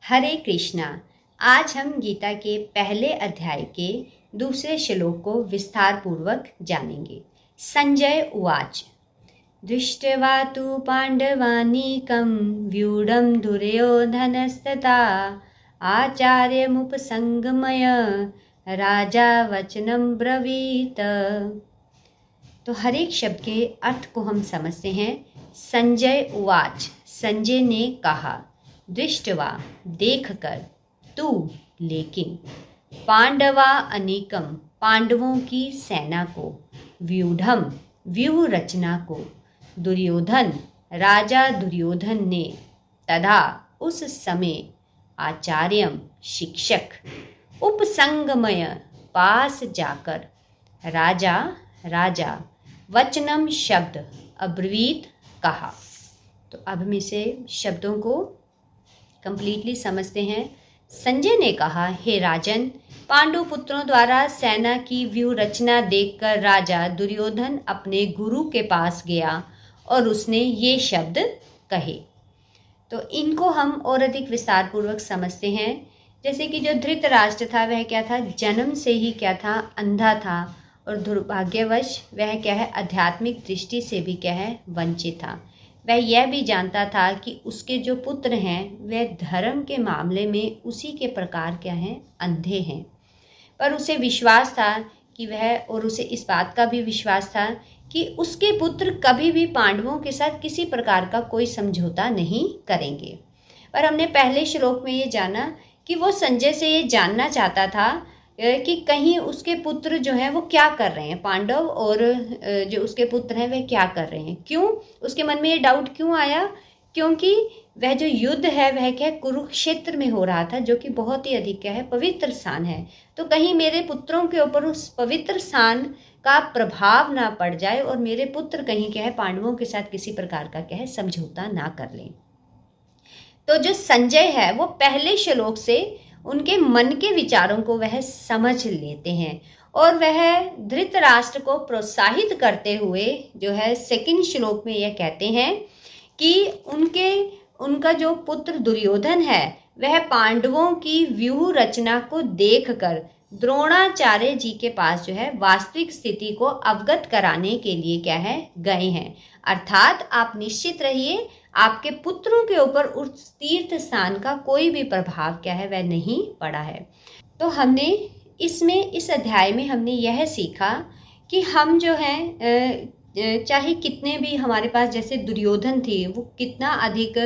हरे कृष्णा। आज हम गीता के पहले अध्याय के दूसरे श्लोक को विस्तार पूर्वक जानेंगे। संजय उवाच दृष्ट्वा तु पाण्डवानीकं व्यूढं दुर्योधनस्तथा आचार्यमुपसंगमय राजा वचनं ब्रवीत। तो हर एक शब्द के अर्थ को हम समझते हैं। संजय उवाच, संजय ने कहा, दृष्टवा देखकर, तू लेकिन, पांडवा अनेकम पांडवों की सेना को, व्यूढ़म व्यूह रचना को, दुर्योधन राजा दुर्योधन ने, तथा उस समय, आचार्यम शिक्षक, उपसंगमय पास जाकर, राजा वचनम शब्द अब्रवीत कहा। तो अब हम इसे शब्दों को कंप्लीटली समझते हैं। संजय ने कहा, हे राजन, पांडु पुत्रों द्वारा सेना की व्यूह रचना देखकर राजा दुर्योधन अपने गुरु के पास गया और उसने ये शब्द कहे। तो इनको हम और अधिक विस्तार पूर्वक समझते हैं। जैसे कि जो धृतराष्ट्र था वह क्या था, जन्म से ही क्या था, अंधा था, और दुर्भाग्यवश वह क्या है, आध्यात्मिक दृष्टि से भी क्या है, वंचित था। वह यह भी जानता था कि उसके जो पुत्र हैं वह धर्म के मामले में उसी के प्रकार क्या हैं, अंधे हैं। पर उसे विश्वास था कि वह, और उसे इस बात का भी विश्वास था कि उसके पुत्र कभी भी पांडवों के साथ किसी प्रकार का कोई समझौता नहीं करेंगे। पर हमने पहले श्लोक में ये जाना कि वो संजय से ये जानना चाहता था कि कहीं उसके पुत्र जो हैं वो क्या कर रहे हैं, पांडव और जो उसके पुत्र हैं वह क्या कर रहे हैं। क्यों उसके मन में ये डाउट क्यों आया? क्योंकि वह जो युद्ध है वह क्या, कुरुक्षेत्र में हो रहा था, जो कि बहुत ही अधिक क्या है, पवित्र स्थान है। तो कहीं मेरे पुत्रों के ऊपर उस पवित्र स्थान का प्रभाव ना पड़ जाए और मेरे पुत्र कहीं क्या है, पांडवों के साथ किसी प्रकार का क्या है, समझौता ना कर लें। तो जो संजय है वो पहले श्लोक से उनके मन के विचारों को वह समझ लेते हैं और वह धृतराष्ट्र को प्रोत्साहित करते हुए जो है सेकंड श्लोक में यह कहते हैं कि उनका जो पुत्र दुर्योधन है वह पांडवों की व्यूह रचना को देखकर द्रोणाचार्य जी के पास जो है वास्तविक स्थिति को अवगत कराने के लिए क्या है, गए हैं। अर्थात आप निश्चित रहिए, आपके पुत्रों के ऊपर उस तीर्थ स्थान का कोई भी प्रभाव क्या है, वह नहीं पड़ा है। तो हमने इस अध्याय में हमने यह सीखा कि हम जो हैं चाहे कितने भी हमारे पास, जैसे दुर्योधन थी, वो कितना अधिक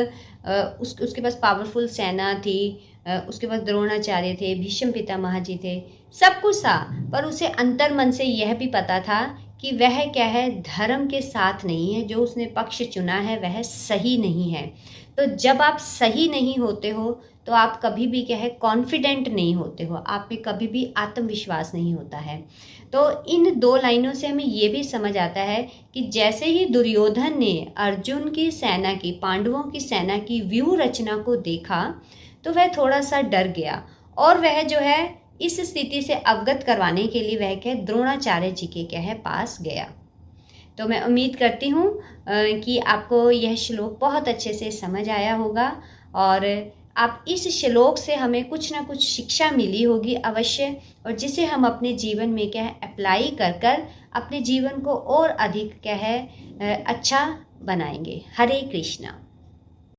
उसके पास पावरफुल सेना थी, उसके पास द्रोणाचार्य थे, भीष्म पितामह जी थे, सब कुछ था, पर उसे अंतर्मन से यह भी पता था कि वह क्या है, धर्म के साथ नहीं है। जो उसने पक्ष चुना है वह सही नहीं है। तो जब आप सही नहीं होते हो तो आप कभी भी क्या है, कॉन्फिडेंट नहीं होते हो, आप में कभी भी आत्मविश्वास नहीं होता है। तो इन दो लाइनों से हमें ये भी समझ आता है कि जैसे ही दुर्योधन ने अर्जुन की सेना की, पांडवों की सेना की व्यूह रचना को देखा तो वह थोड़ा सा डर गया और वह जो है इस स्थिति से अवगत करवाने के लिए वह क्या, द्रोणाचार्य जी के क्या है, पास गया। तो मैं उम्मीद करती हूँ कि आपको यह श्लोक बहुत अच्छे से समझ आया होगा और आप इस श्लोक से हमें कुछ ना कुछ शिक्षा मिली होगी अवश्य, और जिसे हम अपने जीवन में क्या है, अप्लाई कर अपने जीवन को और अधिक क्या है, अच्छा बनाएंगे। हरे कृष्णा।